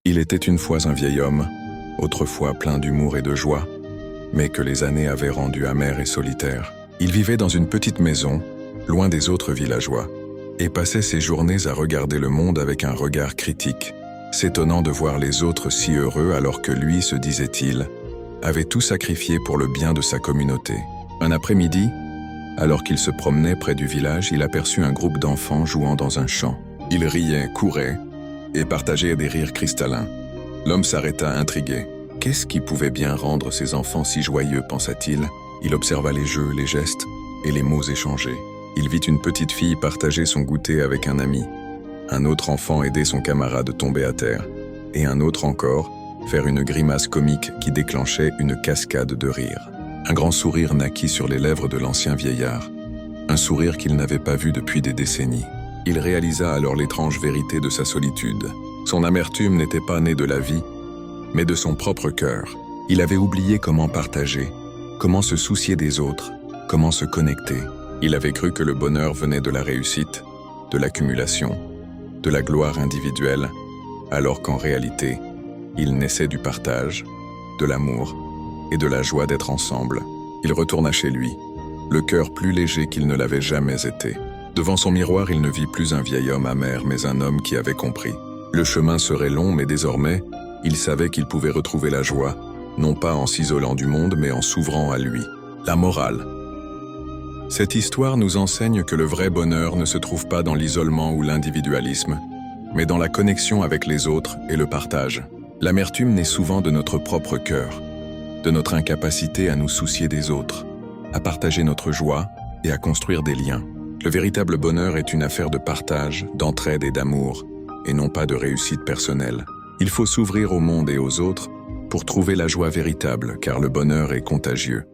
Il était une fois un vieil homme, autrefois plein d'humour et de joie, mais que les années avaient rendu amer et solitaire. Il vivait dans une petite maison, loin des autres villageois, et passait ses journées à regarder le monde avec un regard critique, s'étonnant de voir les autres si heureux alors que lui, se disait-il, avait tout sacrifié pour le bien de sa communauté. Un après-midi, alors qu'il se promenait près du village, il aperçut un groupe d'enfants jouant dans un champ. Ils riaient, couraient et partageaient des rires cristallins. L'homme s'arrêta intrigué. Qu'est-ce qui pouvait bien rendre ces enfants si joyeux, pensa-t-il. Il observa les jeux, les gestes et les mots échangés. Il vit une petite fille partager son goûter avec un ami, un autre enfant aider son camarade tomber à terre, et un autre encore faire une grimace comique qui déclenchait une cascade de rires. Un grand sourire naquit sur les lèvres de l'ancien vieillard, un sourire qu'il n'avait pas vu depuis des décennies. Il réalisa alors l'étrange vérité de sa solitude. Son amertume n'était pas née de la vie, mais de son propre cœur. Il avait oublié comment partager, comment se soucier des autres, comment se connecter. Il avait cru que le bonheur venait de la réussite, de l'accumulation, de la gloire individuelle, alors qu'en réalité, il naissait du partage, de l'amour et de la joie d'être ensemble. Il retourna chez lui, le cœur plus léger qu'il ne l'avait jamais été. Devant son miroir, il ne vit plus un vieil homme amer, mais un homme qui avait compris. Le chemin serait long, mais désormais, il savait qu'il pouvait retrouver la joie, non pas en s'isolant du monde, mais en s'ouvrant à lui. La morale. Cette histoire nous enseigne que le vrai bonheur ne se trouve pas dans l'isolement ou l'individualisme, mais dans la connexion avec les autres et le partage. L'amertume naît souvent de notre propre cœur, de notre incapacité à nous soucier des autres, à partager notre joie et à construire des liens. Le véritable bonheur est une affaire de partage, d'entraide et d'amour, et non pas de réussite personnelle. Il faut s'ouvrir au monde et aux autres pour trouver la joie véritable, car le bonheur est contagieux.